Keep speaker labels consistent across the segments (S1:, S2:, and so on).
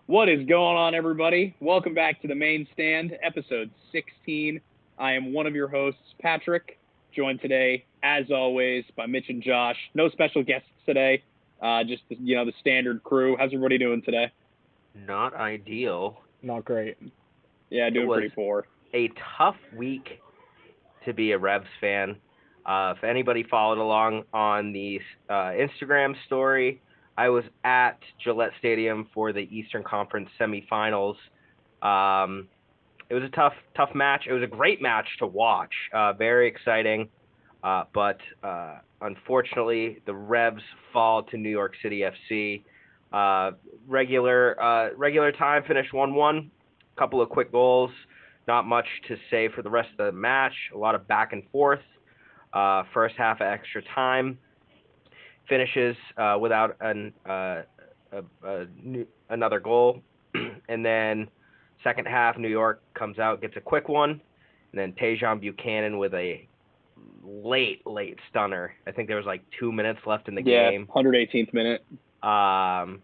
S1: What is going on, everybody? Welcome back to the Main Stand, episode 16. I am one of your hosts, Patrick, joined today, as always, by Mitch and Josh. No special guests today, just the standard crew. How's everybody doing today?
S2: Not ideal.
S3: Not great.
S1: Yeah, doing pretty poor.
S2: A tough week to be a Revs fan. If anybody followed along on the Instagram story, I was at Gillette Stadium for the Eastern Conference semifinals. It was a tough match. It was a great match to watch. Very exciting. But unfortunately, the Revs fall to New York City FC. Regular time finished 1-1. Couple of quick goals. Not much to say for the rest of the match. A lot of back and forth. First half of extra time. Finishes without another goal. And then second half, New York comes out, gets a quick one. And then Tejan Buchanan with a late stunner. I think there was like 2 minutes left in the game.
S1: 118th minute.
S2: Was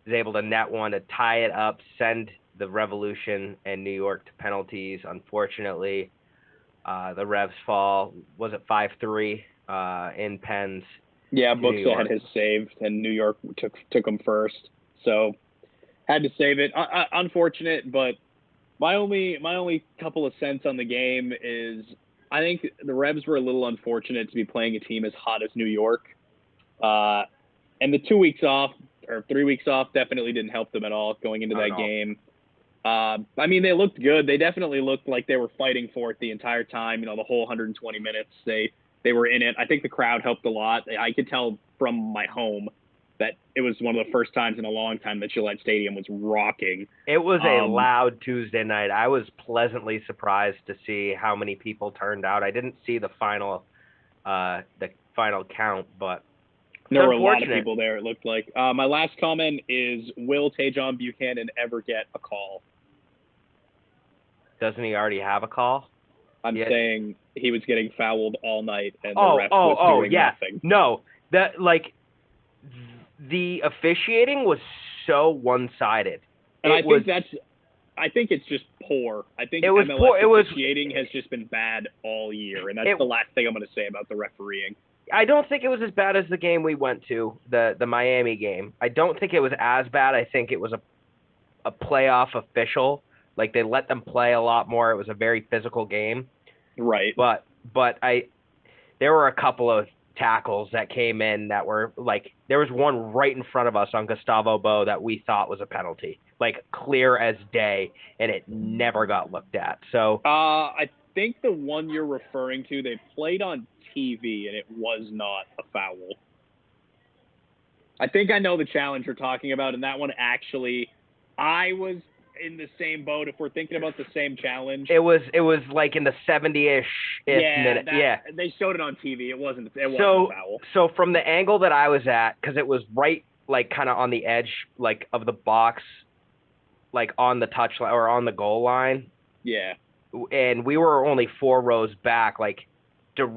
S2: able to net one to tie it up, send the Revolution and New York to penalties. Unfortunately, the Revs fall. Was it 5-3 in pens?
S1: Yeah, Buxa had his saved, and New York took him first, so had to save it. Unfortunate, but my only couple of cents on the game is I think the Revs were a little unfortunate to be playing a team as hot as New York, and the 2 weeks off or 3 weeks off definitely didn't help them at all going into that game. I mean, they looked good. They definitely looked like they were fighting for it the entire time. The whole 120 minutes they were in it. I think the crowd helped a lot. I could tell from my home that it was one of the first times in a long time that Gillette Stadium was rocking.
S2: It was a loud Tuesday night. I was pleasantly surprised to see how many people turned out. I didn't see the final count, but
S1: there were a lot of people there, it looked like. My last comment is, will Tejan Buchanan ever get a call?
S2: Doesn't he already have a call?
S1: I'm saying he was getting fouled all night, and the ref was doing nothing.
S2: No, the officiating was so one-sided.
S1: And I think it's just poor. I think MLS officiating has just been bad all year, and that's the last thing I'm going to say about the refereeing.
S2: I don't think it was as bad as the game we went to, the Miami game. I don't think it was as bad. I think it was a playoff official. Like, they let them play a lot more. It was a very physical game.
S1: Right.
S2: But there were a couple of tackles that came in that were, like, there was one right in front of us on Gustavo Bo that we thought was a penalty. Like, clear as day, and it never got looked at. So
S1: I think the one you're referring to, they played on TV, and it was not a foul. I think I know the challenge you're talking about, and that one actually, I was in the same boat. If we're thinking about the same challenge,
S2: it was like in the 70-ish minute.
S1: They showed it on TV. It wasn't a foul.
S2: So from the angle that I was at, because it was right, like, kind of on the edge, like, of the box, like on the touchline or on the goal line.
S1: Yeah.
S2: And we were only 4 rows back. Like,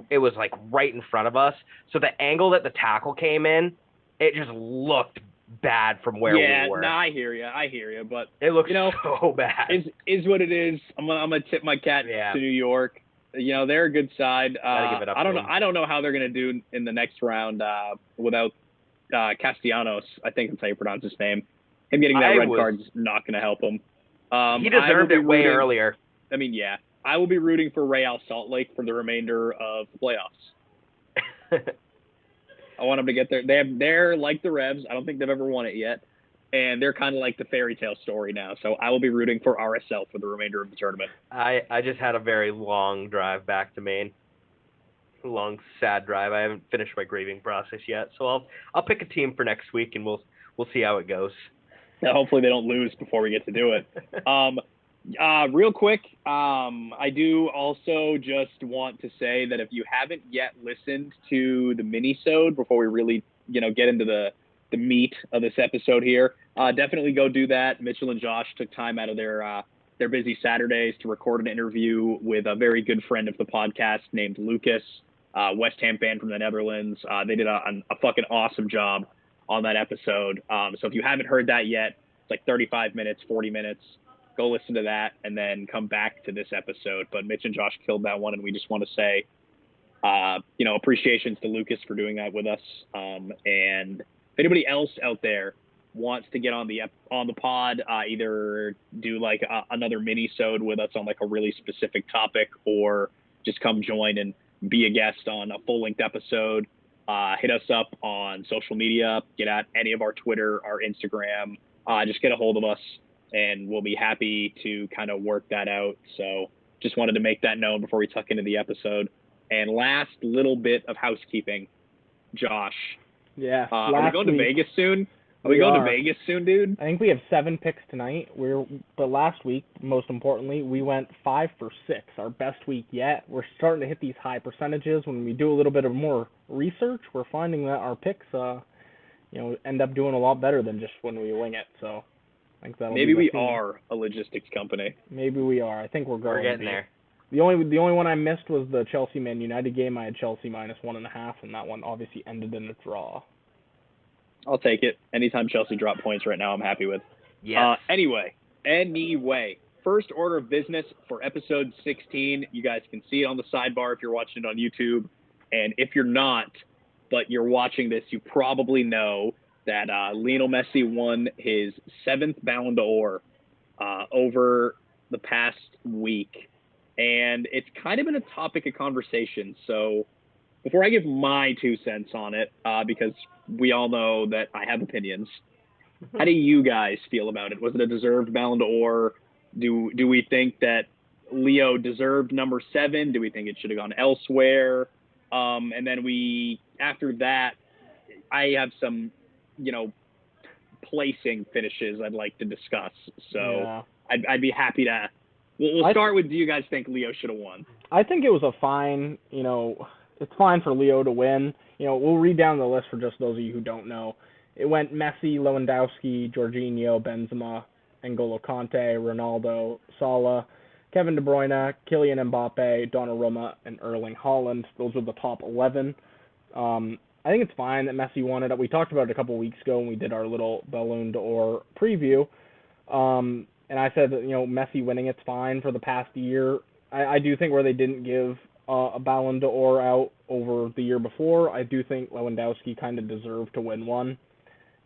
S2: it was like right in front of us. So the angle that the tackle came in, it just looked bad from where we were.
S1: Yeah, I hear you, but
S2: it looks so bad.
S1: Is what it is. I'm gonna tip my cap to New York. They're a good side.
S2: Gotta give it up
S1: I don't know how they're gonna do in the next round without Castellanos. I think that's how you pronounce his name. Him getting that red card's not gonna help him.
S2: He deserved it way earlier.
S1: I mean, yeah. I will be rooting for Real Salt Lake for the remainder of the playoffs. I want them to get there. They're like the Revs. I don't think they've ever won it yet. And they're kind of like the fairy tale story now. So I will be rooting for RSL for the remainder of the tournament.
S2: I just had a very long drive back to Maine. Long, sad drive. I haven't finished my grieving process yet. So I'll pick a team for next week, and we'll see how it goes.
S1: Now, hopefully they don't lose before we get to do it. Real quick, I do also just want to say that if you haven't yet listened to the mini-sode before we really, get into the meat of this episode here, definitely go do that. Mitchell and Josh took time out of their busy Saturdays to record an interview with a very good friend of the podcast named Lucas, West Ham fan from the Netherlands. They did a fucking awesome job on that episode. So if you haven't heard that yet, It's like 35 minutes, 40 minutes. Go listen to that and then come back to this episode. But Mitch and Josh killed that one, and we just want to say, appreciations to Lucas for doing that with us. And if anybody else out there wants to get on the pod, either do like another mini-sode with us on like a really specific topic, or just come join and be a guest on a full-length episode, hit us up on social media, get at any of our Twitter, our Instagram, just get a hold of us, and we'll be happy to kind of work that out. So just wanted to make that known before we tuck into the episode. And last little bit of housekeeping, Josh.
S3: Yeah.
S1: Are we going to Vegas soon? Are we going to Vegas soon, dude?
S3: I think we have 7 picks tonight. But last week, most importantly, we went 5 for 6, our best week yet. We're starting to hit these high percentages. When we do a little bit of more research, we're finding that our picks, end up doing a lot better than just when we wing it. So I think that'll
S1: maybe we are a logistics company.
S3: Maybe we are. I think we're going.
S2: We're getting there.
S3: The only one I missed was the Chelsea Man United game. I had Chelsea -1.5, and that one obviously ended in a draw.
S1: I'll take it. Anytime Chelsea drop points right now, I'm happy with.
S2: Yeah.
S1: Anyway, first order of business for episode 16. You guys can see it on the sidebar if you're watching it on YouTube, and if you're not, but you're watching this, you probably know that Lionel Messi won his 7th Ballon d'Or over the past week. And it's kind of been a topic of conversation. So before I give my 2 cents on it, because we all know that I have opinions, how do you guys feel about it? Was it a deserved Ballon d'Or? Do we think that Leo deserved number 7? Do we think it should have gone elsewhere? And then after that, I have some, placing finishes I'd like to discuss. So yeah. I'd be happy to. We'll start with, do you guys think Leo should have won?
S3: I think it was a fine, it's fine for Leo to win. We'll read down the list for just those of you who don't know. It went Messi, Lewandowski, Jorginho, Benzema, N'Golo Kante, Ronaldo, Salah, Kevin De Bruyne, Kylian Mbappe, Donnarumma, and Erling Haaland. Those were the top 11. I think it's fine that Messi won it. We talked about it a couple weeks ago when we did our little Ballon d'Or preview. And I said that, Messi winning it's fine for the past year. I do think where they didn't give a Ballon d'Or out over the year before, I do think Lewandowski kind of deserved to win one.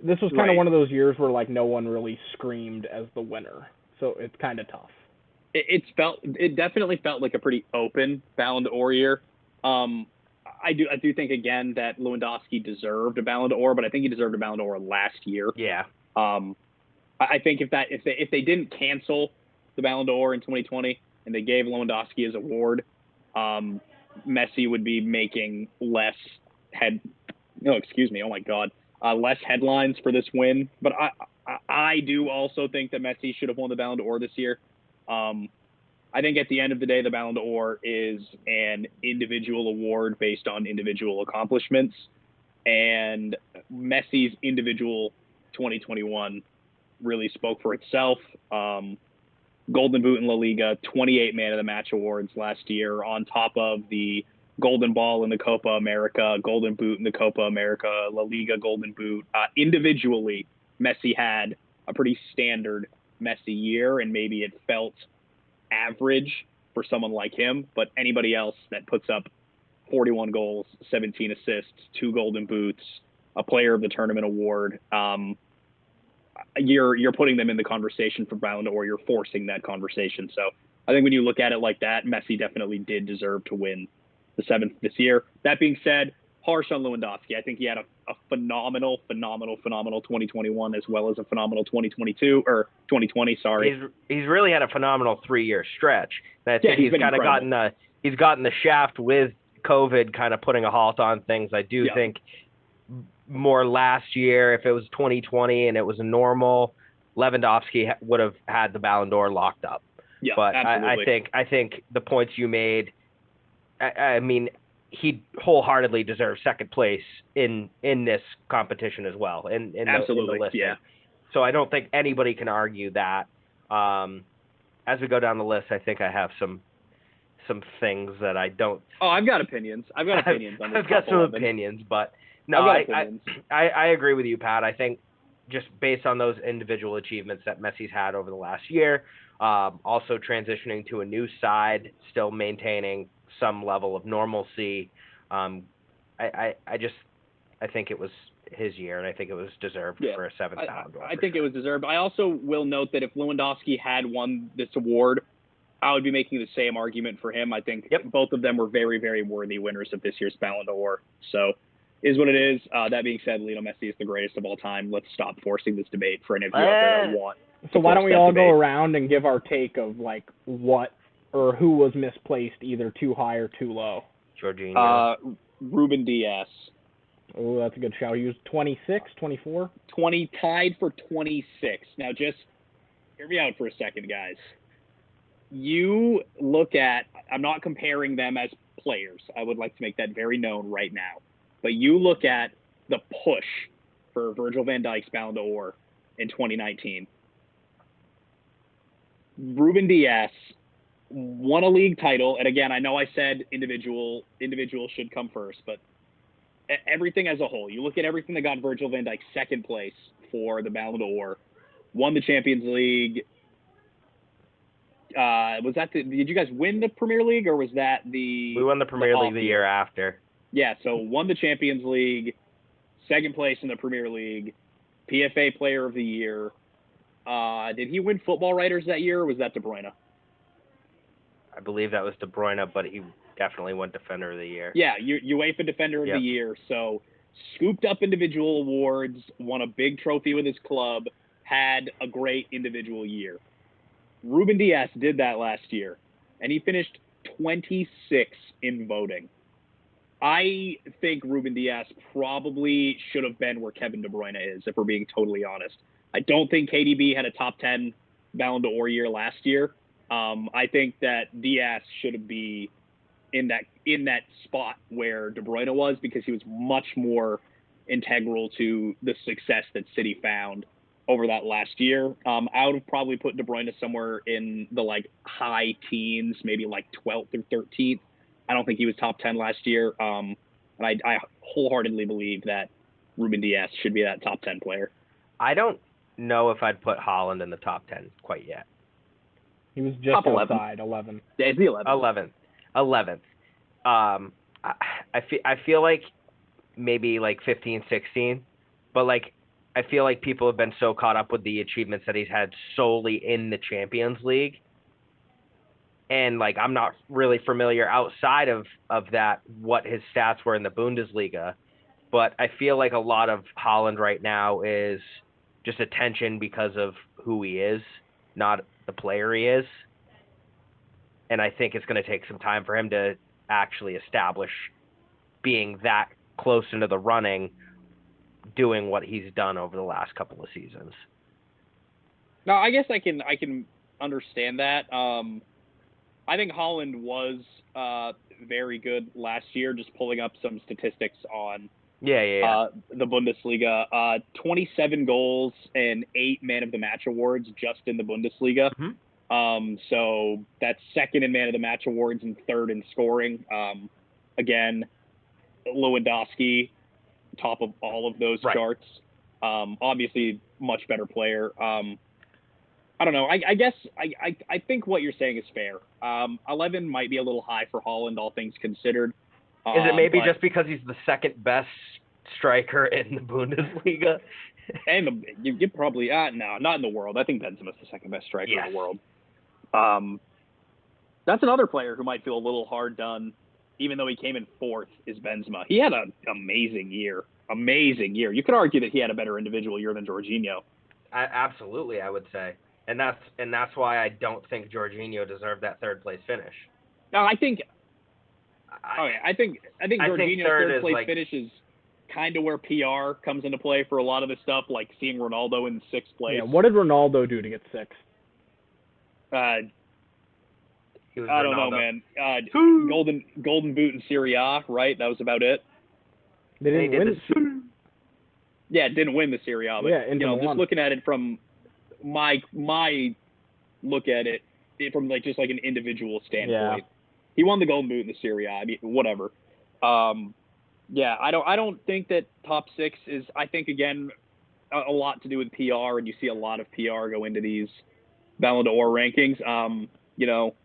S3: This was kind of one of those years where, no one really screamed as the winner. So it's kind of tough.
S1: It definitely felt like a pretty open Ballon d'Or year. I do think, again, that Lewandowski deserved a Ballon d'Or, but I think he deserved a Ballon d'Or last year.
S2: Yeah.
S1: I think if they didn't cancel the Ballon d'Or in 2020 and they gave Lewandowski his award, Messi would be making less headlines for this win. But I do also think that Messi should have won the Ballon d'Or this year. I think at the end of the day, the Ballon d'Or is an individual award based on individual accomplishments, and Messi's individual 2021 really spoke for itself. Golden Boot in La Liga, 28 Man of the Match awards last year, on top of the Golden Ball in the Copa America, Golden Boot in the Copa America, La Liga Golden Boot. Individually, Messi had a pretty standard Messi year, and maybe it felt average for someone like him, but anybody else that puts up 41 goals, 17 assists, 2 Golden Boots, a Player of the Tournament award, you're putting them in the conversation for Ballon d'Or. You're forcing that conversation. So I think when you look at it like that, Messi definitely did deserve to win the 7th this year. That being said, harsh on Lewandowski. I think he had a phenomenal 2021 as well as a phenomenal 2020. Sorry,
S2: he's really had a phenomenal 3-year stretch. I think he's kind of gotten the shaft with COVID, kind of putting a halt on things. I do think more last year, if it was 2020 and it was a normal, Lewandowski would have had the Ballon d'Or locked up.
S1: Yeah,
S2: but
S1: absolutely.
S2: I think the points you made, I mean, he wholeheartedly deserves second place in this competition as well. In
S1: absolutely,
S2: the listing.
S1: Yeah.
S2: So I don't think anybody can argue that. As we go down the list, I think I have some things that I don't.
S1: Oh, I've got opinions. On this.
S2: I've got some opinions, but no, I agree with you, Pat. I think just based on those individual achievements that Messi's had over the last year. Also transitioning to a new side, still maintaining some level of normalcy. I think it was his year, and I think it was deserved for a seventh Ballon d'Or.
S1: I think it was deserved. I also will note that if Lewandowski had won this award, I would be making the same argument for him. I think both of them were very, very worthy winners of this year's Ballon d'Or. So, is what it is. That being said, Lionel Messi is the greatest of all time. Let's stop forcing this debate for any of you out there that want.
S3: So why don't we all go around and give our take of like what or who was misplaced, either too high or too low?
S2: Jorginho.
S1: Ruben Dias.
S3: Oh, that's a good shout. He was 26, 24?
S1: 20, tied for 26. Now, just hear me out for a second, guys. You look at, I'm not comparing them as players. I would like to make that very known right now. But you look at the push for Virgil van Dijk's Ballon d'Or in 2019. Ruben Dias won a league title. And again, I know I said individual should come first, but everything as a whole, you look at everything that got Virgil van Dijk second place for the Ballon d'Or, won the Champions League. Did you guys win the Premier League, or was that
S2: We won the Premier League the year after.
S1: Yeah, so won the Champions League, second place in the Premier League, PFA Player of the Year. Did he win Football Writers that year, or was that De Bruyne?
S2: I believe that was De Bruyne, but he definitely won Defender of the Year.
S1: Yeah, UEFA Defender of the Year. So scooped up individual awards, won a big trophy with his club, had a great individual year. Ruben Dias did that last year, and he finished 26th in voting. I think Ruben Dias probably should have been where Kevin De Bruyne is, if we're being totally honest. I don't think KDB had a top 10 Ballon d'Or year last year. I think that Dias should be in that spot where De Bruyne was, because he was much more integral to the success that City found over that last year. I would have probably put De Bruyne somewhere in the like high teens, maybe like 12th or 13th. I don't think he was top 10 last year. And I wholeheartedly believe that Ruben Dias should be that top 10 player.
S2: I don't know if I'd put Haaland in the top 10 quite yet.
S3: He was just outside 11.
S1: Yeah, he's the 11th.
S2: 11th. I feel like maybe like 15, 16, but like I feel like people have been so caught up with the achievements that he's had solely in the Champions League. And like I'm not really familiar outside of that what his stats were in the Bundesliga, but I feel like a lot of Haaland right now is just attention because of who he is, not the player he is. And I think it's going to take some time for him to actually establish being that close into the running, doing what he's done over the last couple of seasons.
S1: No, I guess I can understand that. I think Haaland was very good last year, just pulling up some statistics on the Bundesliga. 27 goals and 8 Man of the Match awards just in the Bundesliga. Mm-hmm. So that's second in Man of the Match awards and third in scoring. Again, Lewandowski, top of all of those charts. Obviously, much better player. I don't know. I guess I think what you're saying is fair. 11 might be a little high for Haaland, all things considered.
S2: Is it maybe just because he's the second best striker in the Bundesliga?
S1: And you probably no, not in the world. I think Benzema's the second best striker in the world. That's another player who might feel a little hard done, even though he came in fourth, is Benzema. He had an amazing year. Amazing year. You could argue that he had a better individual year than Jorginho.
S2: Absolutely, I would say. And that's why I don't think Jorginho deserved that third place finish.
S1: No, I think Jorginho's third place finish is kind of where PR comes into play for a lot of this stuff, like seeing Ronaldo in sixth place.
S3: Yeah, what did Ronaldo do to get sixth?
S1: I don't know, man. Golden boot in Serie A, right? That was about it.
S3: They didn't win.
S1: Yeah, didn't win the Serie A, but just looking at it from my look at it from like just like an individual standpoint. Yeah. He won the Golden Boot in the Serie A. I mean, whatever. I don't think that top six is. I think again, a lot to do with PR, and you see a lot of PR go into these Ballon d'Or rankings. You know,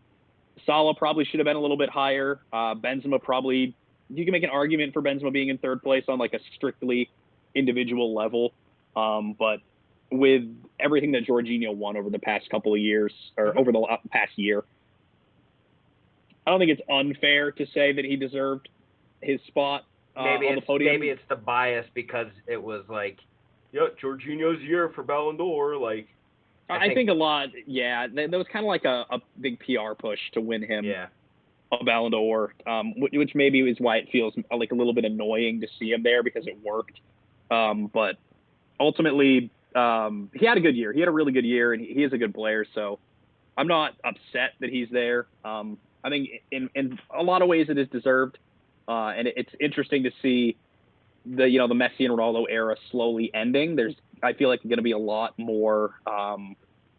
S1: Salah probably should have been a little bit higher. Benzema probably, you can make an argument for Benzema being in third place on like a strictly individual level. But with everything that Jorginho won over the past couple of years, or over the past year, I don't think it's unfair to say that he deserved his spot on the podium.
S2: Maybe it's the bias because it was like, yeah, Jorginho's year for Ballon d'Or. Like,
S1: I think a lot, yeah. There was kind of like a big PR push to win him a Ballon d'Or, which maybe is why it feels like a little bit annoying to see him there because it worked. But ultimately, he had a good year. He had a really good year, and he is a good player. So I'm not upset that he's there. I think in a lot of ways it is deserved. And it's interesting to see the Messi and Ronaldo era slowly ending. I feel like going to be a lot more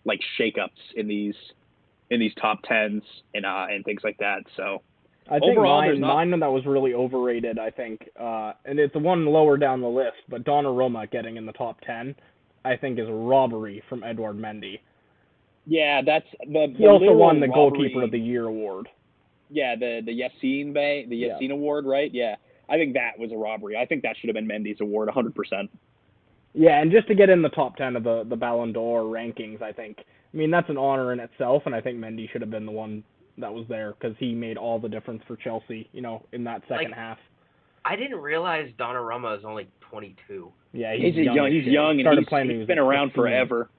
S1: like shakeups in these top tens and things like that. So
S3: I think mine that was really overrated. I think, and it's the one lower down the list, but Donnarumma getting in the top 10, I think is a robbery from Edouard Mendy.
S1: Yeah, that's
S3: he also won the Goalkeeper of the Year award.
S1: Yeah, the Yassine award, right? Yeah. I think that was a robbery. I think that should have been Mendy's award, 100%.
S3: Yeah, and just to get in the top 10 of the Ballon d'Or rankings, I mean, that's an honor in itself, and I think Mendy should have been the one that was there because he made all the difference for Chelsea, in that second half.
S2: I didn't realize Donnarumma is only 22.
S3: Yeah,
S1: he's young, and he's been around forever.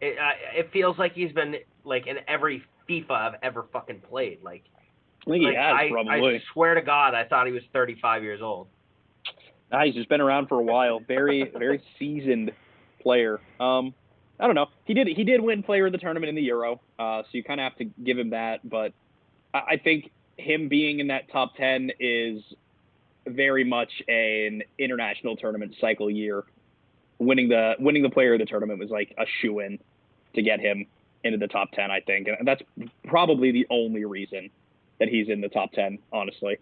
S2: It feels like he's been, like, in every FIFA I've ever fucking played, like...
S1: I think he has, probably.
S2: I swear to God, I thought he was 35 years old.
S1: Nah, he's just been around for a while. Very, very seasoned player. I don't know. He did win Player of the Tournament in the Euro, so you kind of have to give him that. But I think him being in that top 10 is very much an international tournament cycle year. Winning the Player of the Tournament was like a shoo-in to get him into the top 10, I think. And that's probably the only reason that he's in the top 10, honestly.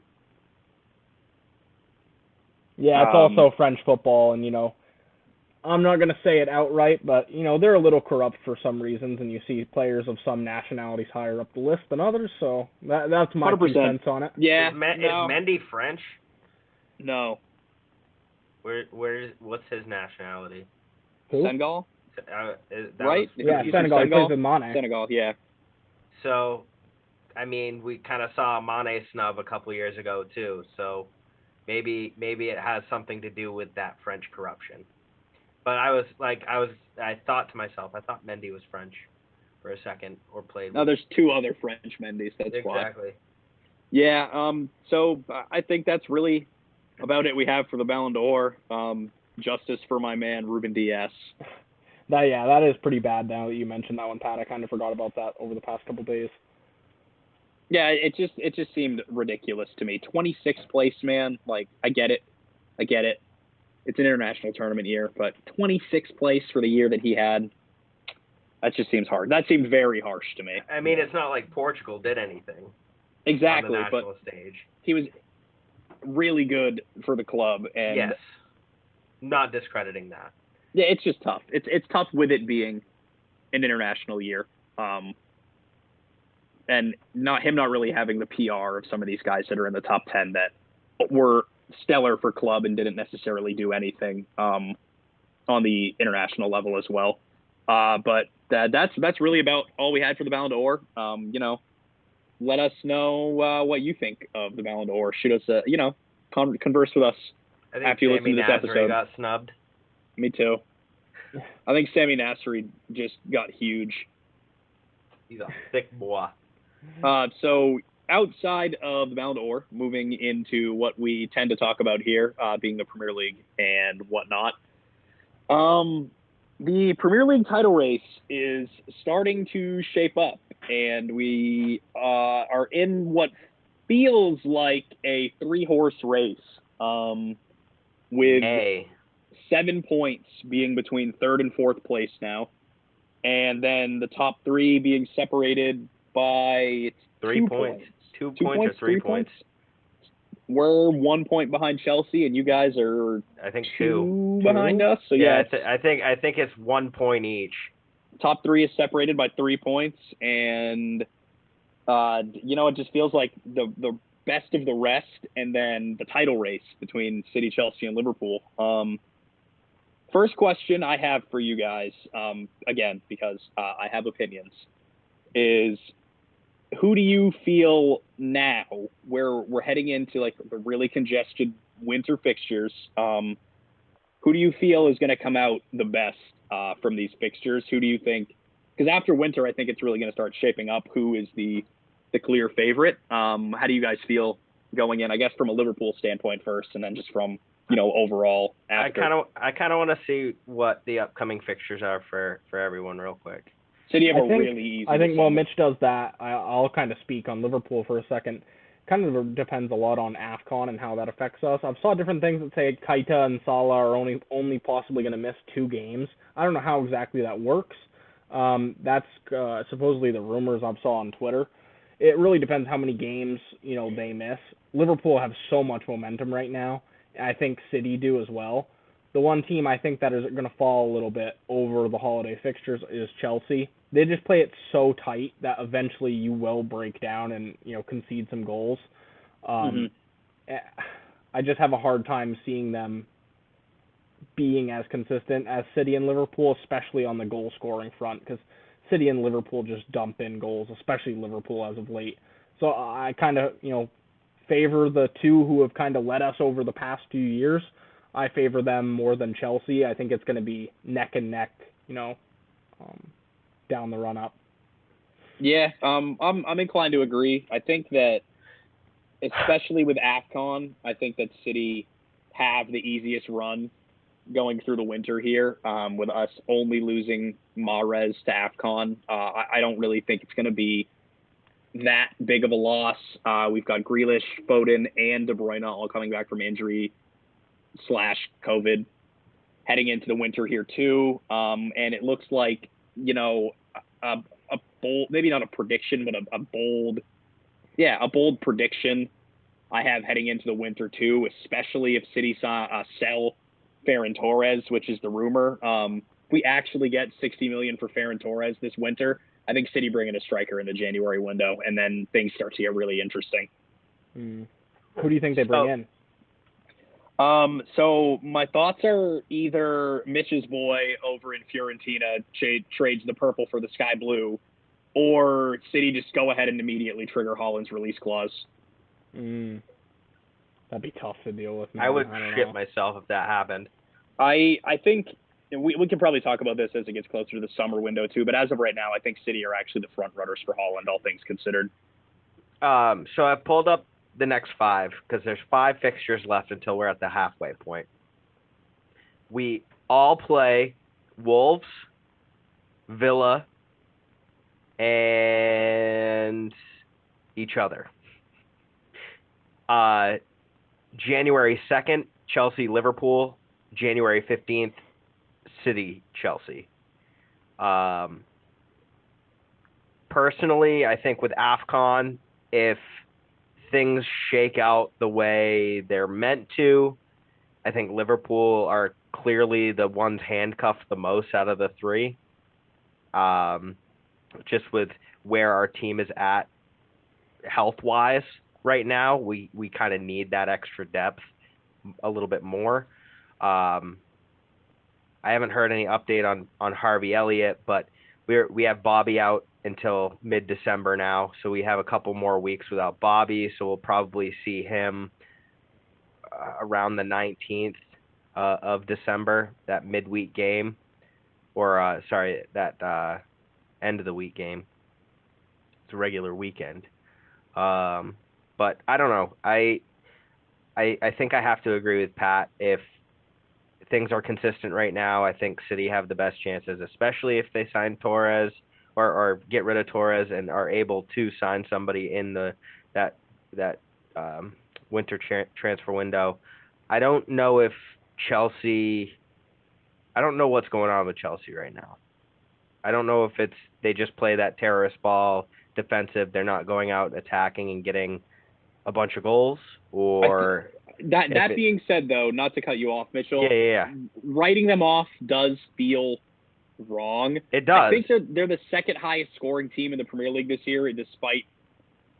S3: Yeah, it's also French football, and, I'm not going to say it outright, but, they're a little corrupt for some reasons, and you see players of some nationalities higher up the list than others, so that's my 2 cents on it.
S1: Yeah.
S2: Is Mendy French?
S1: No.
S2: What's his nationality?
S3: Who?
S1: Senegal?
S3: Right? Senegal. He plays with Mane.
S1: Senegal, yeah.
S2: So... I mean, we kind of saw a Mane snub a couple years ago too, so maybe it has something to do with that French corruption. But I thought to myself, I thought Mendy was French for a second, or played.
S1: No, there's 2 other French Mendys. That's why.
S2: Exactly.
S1: Yeah. So I think that's really about it we have for the Ballon d'Or. Justice for my man Ruben Dias.
S3: That is pretty bad. Now that you mentioned that one, Pat, I kind of forgot about that over the past couple days.
S1: Yeah, it just seemed ridiculous to me. 26th place, man. Like, I get it. It's an international tournament year, but 26th place for the year that he had, that just seems hard. That seemed very harsh to me.
S2: I mean, it's not like Portugal did anything.
S1: Exactly,
S2: on the national
S1: but
S2: stage.
S1: He was really good for the club, and
S2: yes, not discrediting that.
S1: Yeah, it's just tough. It's tough with it being an international year. And not really having the PR of some of these guys that are in the top 10 that were stellar for club and didn't necessarily do anything on the international level as well. But that's really about all we had for the Ballon d'Or. Let us know what you think of the Ballon d'Or. Shoot us converse with us after you listen to this episode.
S2: Got snubbed.
S1: Me too. I think Sammy Nasri just got huge.
S2: He's a thick boy.
S1: So outside of the Ballon d'Or, moving into what we tend to talk about here, being the Premier League and whatnot. The Premier League title race is starting to shape up, and we are in what feels like a 3-horse race, with 7 points being between 3rd and 4th place now, and then the top 3 being separated by
S2: 3 points. 2 points or 3 points?
S1: we're 1 point behind Chelsea, and you guys are
S2: I think
S1: two behind us. So
S2: yeah, I think it's 1 point each.
S1: Top three is separated by 3 points, and it just feels like the best of the rest, and then the title race between City, Chelsea, and Liverpool. First question I have for you guys, again, because I have opinions, is who do you feel now, where we're heading into like the really congested winter fixtures, who do you feel is going to come out the best from these fixtures? Who do you think? Because after winter, I think it's really going to start shaping up who is the clear favorite. How do you guys feel going in? I guess from a Liverpool standpoint first, and then just from overall. After.
S2: I kind of want to see what the upcoming fixtures are for everyone real quick.
S1: City have really easy.
S3: I think while Mitch does that, I'll kind of speak on Liverpool for a second. Kind of depends a lot on AFCON and how that affects us. I've saw different things that say Keita and Salah are only possibly going to miss 2 games. I don't know how exactly that works. That's supposedly the rumors I saw on Twitter. It really depends how many games they miss. Liverpool have so much momentum right now. I think City do as well. The one team I think that is going to fall a little bit over the holiday fixtures is Chelsea. They just play it so tight that eventually you will break down and concede some goals. I just have a hard time seeing them being as consistent as City and Liverpool, especially on the goal scoring front, because City and Liverpool just dump in goals, especially Liverpool as of late. So I kind of favor the two who have kind of led us over the past few years. I favor them more than Chelsea. I think it's going to be neck and neck, down the run up.
S1: Yeah, I'm inclined to agree. I think that, especially with AFCON, I think that City have the easiest run going through the winter here, with us only losing Mahrez to AFCON. I don't really think it's going to be that big of a loss. We've got Grealish, Foden, and De Bruyne all coming back from injury / COVID heading into the winter here too. And it looks like, a bold, maybe not a prediction, but a bold prediction I have heading into the winter too, especially if City sell Ferran Torres, which is the rumor. If we actually get $60 million for Ferran Torres this winter, I think City bring in a striker in the January window, and then things start to get really interesting.
S3: Who do you think they bring in?
S1: So my thoughts are either Mitch's boy over in Fiorentina trades the purple for the sky blue, or City just go ahead and immediately trigger Haaland's release clause.
S3: That'd be tough to deal with, man.
S2: I would shit myself if that happened.
S1: I think we can probably talk about this as it gets closer to the summer window too, but as of right now, I think City are actually the front runners for Haaland, all things considered.
S2: So I've pulled up the next 5 because there's 5 fixtures left until we're at the halfway point. We all play Wolves, Villa, and each other. January 2nd, Chelsea, Liverpool. January 15th, City, Chelsea. Personally, I think with AFCON, if things shake out the way they're meant to, I think Liverpool are clearly the ones handcuffed the most out of the 3. Just with where our team is at health-wise right now, we kind of need that extra depth a little bit more. I haven't heard any update on Harvey Elliott, but we have Bobby out until mid-December now, so we have a couple more weeks without Bobby, so we'll probably see him around the 19th of December, that midweek game, or that end of the week game. It's a regular weekend. But I don't know. I think I have to agree with Pat. If things are consistent right now, I think City have the best chances, especially if they sign Torres or get rid of Torres and are able to sign somebody in that winter transfer window. I don't know if Chelsea. I don't know what's going on with Chelsea right now. I don't know if they just play that terrorist ball defensive. They're not going out attacking and getting a bunch of goals, or
S1: that being said, though, not to cut you off, Mitchell.
S2: Yeah.
S1: Writing them off does feel wrong.
S2: It does.
S1: I think they're the second highest scoring team in the Premier League this year, despite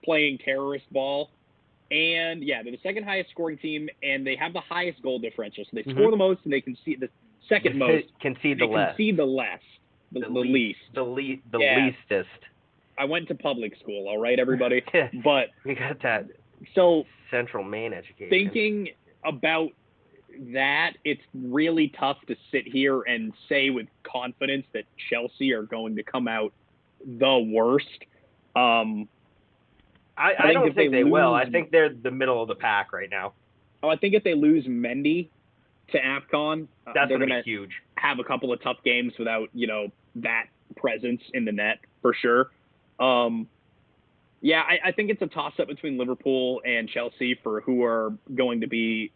S1: playing terrorist ball. And yeah, they're the second highest scoring team, and they have the highest goal differential. So they score the most, and they concede the second most.
S2: Concede the less.
S1: Concede the less. The least.
S2: The leastest.
S1: I went to public school, all right, everybody? But
S2: we got that.
S1: So
S2: Central Maine education.
S1: Thinking about that, it's really tough to sit here and say with confidence that Chelsea are going to come out the worst.
S2: I don't think they will. I think they're the middle of the pack right now.
S1: Oh, I think if they lose Mendy to AFCON,
S2: that's
S1: they're
S2: going to be huge.
S1: Have a couple of tough games without, that presence in the net for sure. Yeah, I think it's a toss-up between Liverpool and Chelsea for who are going to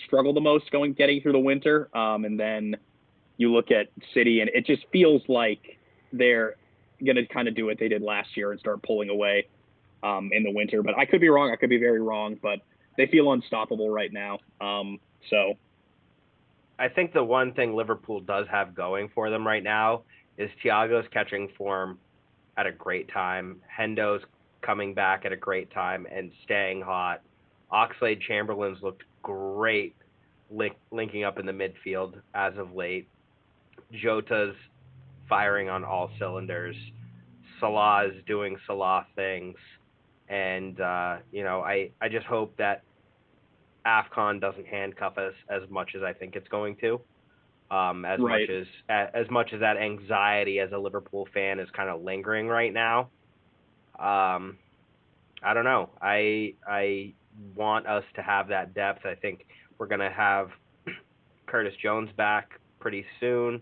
S1: struggle the most getting through the winter. And then you look at City, and it just feels like they're going to kind of do what they did last year and start pulling away in the winter. But I could be wrong. I could be very wrong. But they feel unstoppable right now. So
S2: I think the one thing Liverpool does have going for them right now is Thiago's catching form at a great time. Hendo's coming back at a great time and staying hot. Oxlade-Chamberlain's looked great linking up in the midfield as of late. Jota's firing on all cylinders. Salah's doing Salah things. And, I just hope that AFCON doesn't handcuff us as much as I think it's going to. As much as that anxiety as a Liverpool fan is kind of lingering right now. I don't know. I want us to have that depth. I think we're going to have Curtis Jones back pretty soon.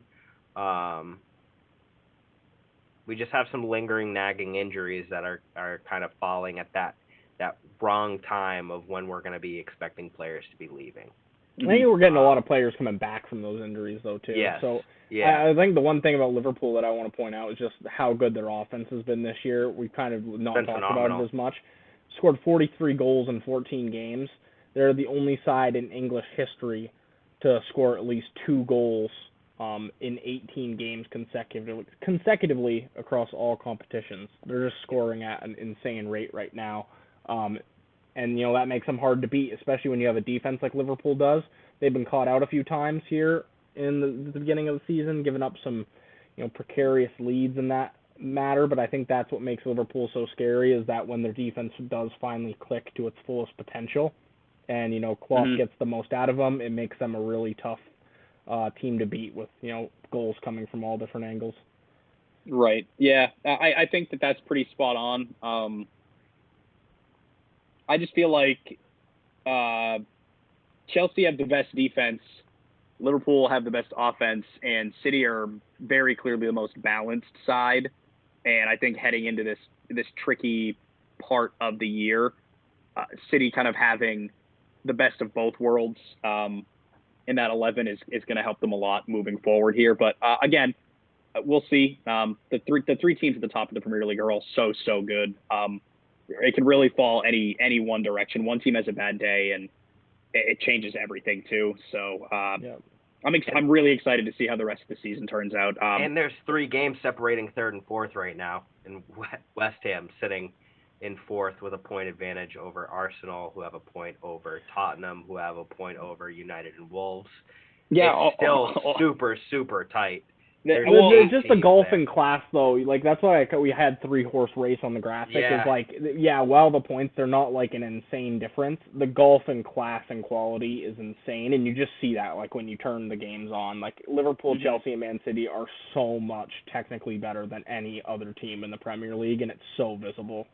S2: We just have some lingering, nagging injuries that are kind of falling at that wrong time of when we're going to be expecting players to be leaving.
S3: I think we're getting a lot of players coming back from those injuries, though, too.
S2: Yes.
S3: So
S2: yeah.
S3: I think the one thing about Liverpool that I want to point out is just how good their offense has been this year. We've kind of not talked about it as much. Scored 43 goals in 14 games. They're the only side in English history to score at least 2 goals in 18 games consecutively across all competitions. They're just scoring at an insane rate right now. And, that makes them hard to beat, especially when you have a defense like Liverpool does. They've been caught out a few times here in the beginning of the season, giving up some, precarious leads in that matter. But I think that's what makes Liverpool so scary, is that when their defense does finally click to its fullest potential and, Klopp gets the most out of them, it makes them a really tough team to beat with, goals coming from all different angles.
S1: Right. Yeah, I think that's pretty spot on. I just feel like Chelsea have the best defense, Liverpool have the best offense, and City are very clearly the most balanced side. And I think heading into this tricky part of the year, City kind of having the best of both worlds in that 11 is going to help them a lot moving forward here. But again, we'll see. The three teams at the top of the Premier League are all so good. It can really fall any one direction. One team has a bad day, and it changes everything too. So I'm really excited to see how the rest of the season turns out.
S2: And there's 3 games separating third and fourth right now, and West Ham sitting in fourth with a point advantage over Arsenal, who have a point over Tottenham, who have a point over United and Wolves.
S1: Yeah,
S2: it's still super tight.
S3: There's just the golfing class, though. Like, that's why we had 3-horse race on the graphic.
S2: Yeah.
S3: Is like, while the points, they're not like an insane difference. The golfing class and quality is insane, and you just see that like when you turn the games on. Like, Liverpool, Chelsea, and Man City are so much technically better than any other team in the Premier League, and it's so visible.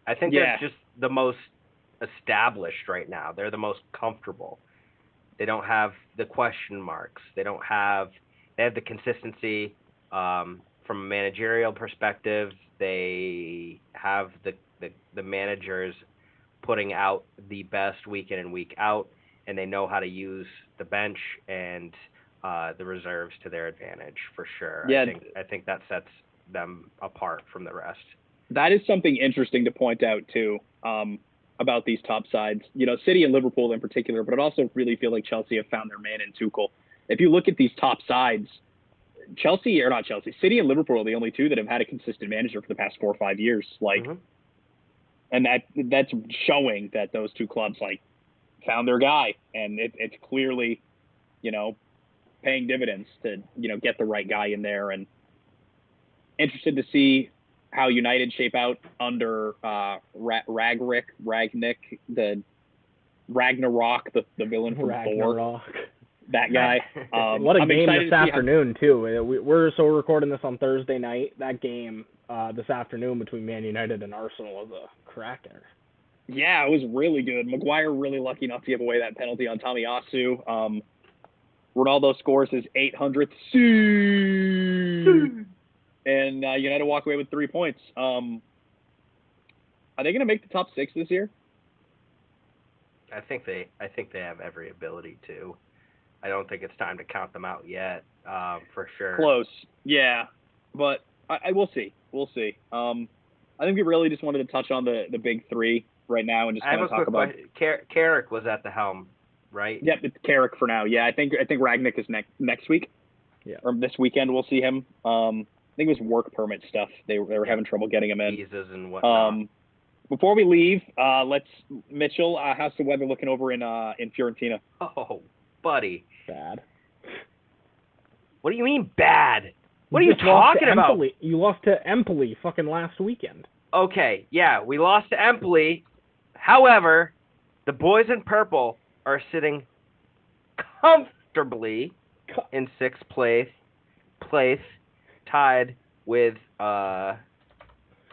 S2: I think they're just the most established right now. They're the most comfortable. They don't have the question marks. They have the consistency from a managerial perspective. They have the managers putting out the best week in and week out, and they know how to use the bench and the reserves to their advantage for sure.
S1: Yeah.
S2: I think that sets them apart from the rest.
S1: That is something interesting to point out too, about these top sides. City and Liverpool in particular, but it also really feel like Chelsea have found their man in Tuchel. If you look at these top sides, City and Liverpool are the only two that have had a consistent manager for the past 4 or 5 years. And that's showing that those two clubs found their guy, and it's clearly, paying dividends to get the right guy in there. And interested to see how United shape out under Ragnick, the Ragnarok, the villain from Thor. That guy.
S3: What a game this afternoon, too. We're recording this on Thursday night. That game this afternoon between Man United and Arsenal was a cracker.
S1: Yeah, it was really good. Maguire really lucky not to give away that penalty on Tomiyasu. Ronaldo scores his 800th. And United walk away with 3 points. Are they going to make the top 6 this year?
S2: I think they have every ability to. I don't think it's time to count them out yet, for sure.
S1: Close, yeah, but I will see. We'll see. I think we really just wanted to touch on the big three right now and just kind of talk about.
S2: Carrick was at the helm, right?
S1: Yep, it's Carrick for now. Yeah, I think Ragnick is next week.
S3: Yeah,
S1: or this weekend we'll see him. I think it was work permit stuff. They were having trouble getting him in.
S2: Visas and whatnot.
S1: Before we leave, Mitchell, how's the weather looking over in Fiorentina?
S2: Oh, buddy.
S3: Bad.
S2: What do you mean bad? What are you talking about?
S3: You lost to Empoli fucking last weekend.
S2: Okay, yeah, we lost to Empoli. However, the boys in purple are sitting comfortably in 6th place, tied with who are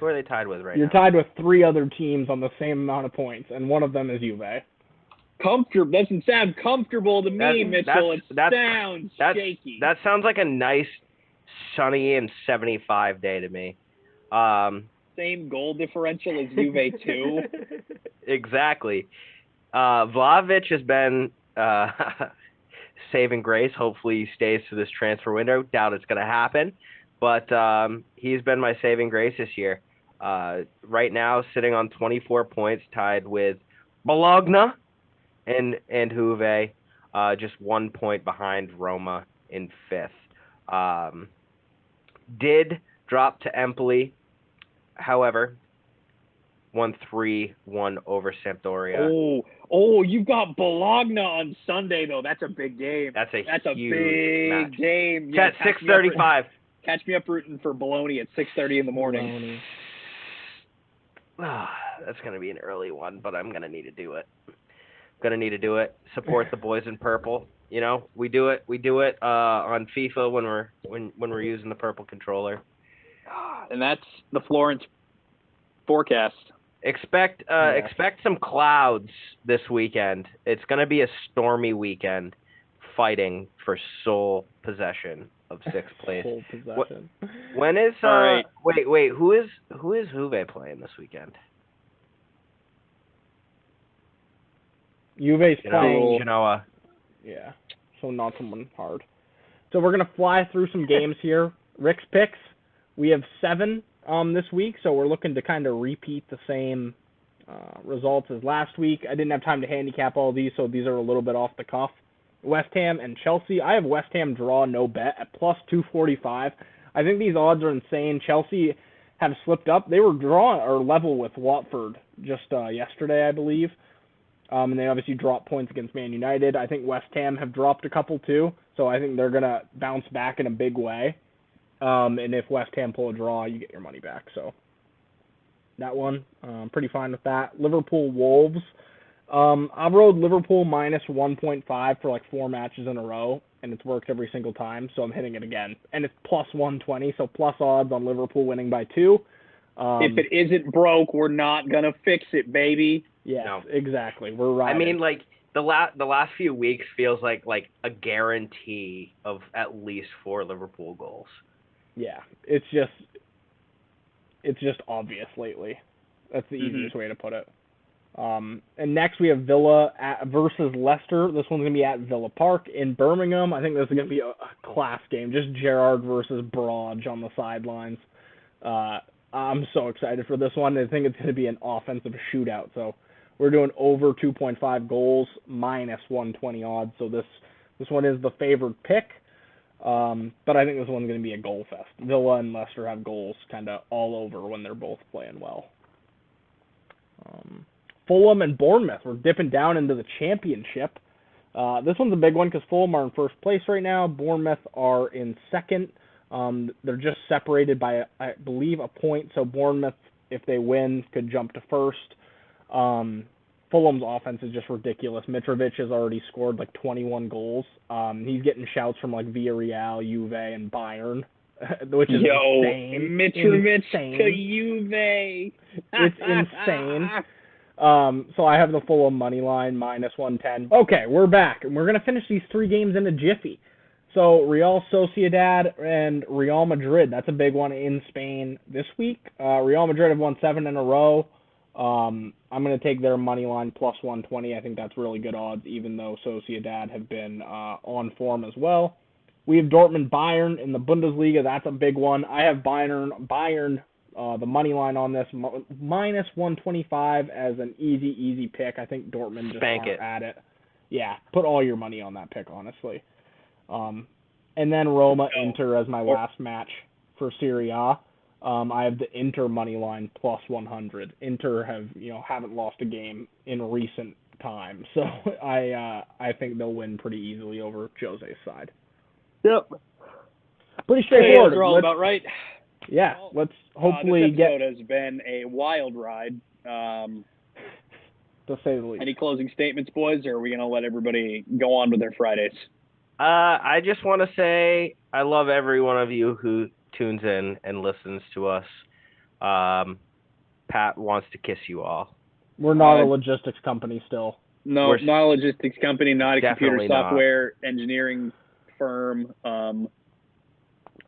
S2: they tied with right now?
S3: You're tied with 3 other teams on the same amount of points, and one of them is Juve.
S1: Comfortable doesn't sound comfortable to me, Mitchell. It sounds shaky.
S2: That sounds like a nice, sunny and 75 day to me.
S1: Same goal differential as Juve too.
S2: Exactly. Vlahovic has been saving grace. Hopefully he stays through this transfer window. Doubt it's going to happen, but he's been my saving grace this year. Right now, sitting on 24 points, tied with Bologna and Juve, just 1 point behind Roma in 5th. Did drop to Empoli, however, won 3-1 over Sampdoria.
S1: Oh, you've got Bologna on Sunday though. That's a big game.
S2: That's a
S1: huge
S2: big match.
S1: Game.
S2: Yeah, at 6:35.
S1: Catch me up rooting for Bologna at 6:30 in the morning.
S2: That's gonna be an early one, but I'm gonna need to do it. Support the boys in purple. We do it on FIFA when we're using the purple controller.
S1: And that's the Florence forecast.
S2: Expect some clouds this weekend. It's going to be a stormy weekend, fighting for sole possession of 6th place.
S3: Sole possession.
S2: When is
S1: right.
S2: Wait, who is Juve playing this weekend?
S3: Juve's playing
S2: Genoa.
S3: Yeah, so not someone hard. So we're going to fly through some games here. Rick's picks. We have 7 this week, so we're looking to kind of repeat the same results as last week. I didn't have time to handicap all these, so these are a little bit off the cuff. West Ham and Chelsea. I have West Ham draw no bet at plus 245. I think these odds are insane. Chelsea have slipped up. They were drawn or level with Watford just yesterday, I believe. And they obviously dropped points against Man United. I think West Ham have dropped a couple too, so I think they're going to bounce back in a big way. And if West Ham pull a draw, you get your money back. So that one, pretty fine with that. Liverpool Wolves. I've rode Liverpool minus 1.5 for like 4 matches in a row, and it's worked every single time, so I'm hitting it again. And it's plus 120, so plus odds on Liverpool winning by 2.
S1: If it isn't broke, we're not going to fix it, baby.
S3: Yes,
S2: no.
S3: Exactly. We're right.
S2: I mean, like, the last few weeks feels like a guarantee of at least 4 Liverpool goals.
S3: Yeah, it's just obvious lately. That's the easiest way to put it. And next we have Villa versus Leicester. This one's going to be at Villa Park in Birmingham. I think this is going to be a class game. Just Gerrard versus Broad on the sidelines. I'm so excited for this one. I think it's going to be an offensive shootout. So we're doing over 2.5 goals, minus 120 odds. So this one is the favored pick. But I think this one's going to be a goal fest. Villa and Leicester have goals kind of all over when they're both playing well. Fulham and Bournemouth. We're dipping down into the championship. This one's a big one because Fulham are in first place right now. Bournemouth are in second. They're just separated by, I believe, a point. So Bournemouth, if they win, could jump to first. Fulham's offense is just ridiculous. Mitrovic has already scored like 21 goals. He's getting shouts from like Villarreal, Juve, and Bayern, which is insane.
S1: Mitrovic to Juve.
S3: It's insane. So I have the Fulham money line, minus 110. Okay, we're back, and we're going to finish these 3 games in a jiffy. So Real Sociedad and Real Madrid, that's a big one in Spain this week. Real Madrid have won 7 in a row. I'm going to take their money line plus 120. I think that's really good odds, even though Sociedad have been on form as well. We have Dortmund Bayern in the Bundesliga. That's a big one. I have Bayern the money line on this, minus 125 as an easy pick. I think Dortmund just aren't at it. Yeah, put all your money on that pick, honestly. And then Roma-Inter as my last match for Serie A. I have the Inter money line plus 100. Inter haven't lost a game in recent time, so I think they'll win pretty easily over Jose's side.
S1: Yep.
S3: Pretty straightforward.
S1: Those are all about right.
S3: Yeah, let's hopefully
S1: this episode has been a wild ride.
S3: To say the least.
S1: Any closing statements, boys, or are we going to let everybody go on with their Fridays?
S2: I just want to say I love every one of you who tunes in and listens to us. Pat wants to kiss you all.
S3: We're not a logistics company still.
S1: No, we're not a logistics company, not a computer software
S2: not.
S1: Engineering firm.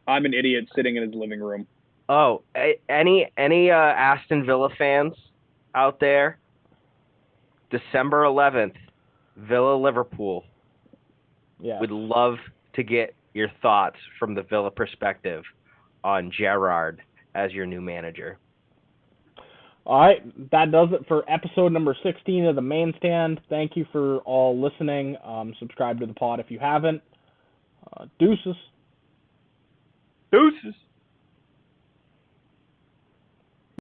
S1: I'm an idiot sitting in his living room.
S2: Oh, any Aston Villa fans out there? December 11th, Villa Liverpool.
S3: Yeah.
S2: Would love to get your thoughts from the Villa perspective on Gerrard as your new manager.
S3: All right, that does it for episode number 16 of the Main Stand. Thank you for all listening. Subscribe to the pod if you haven't. Deuces.
S2: Deuces.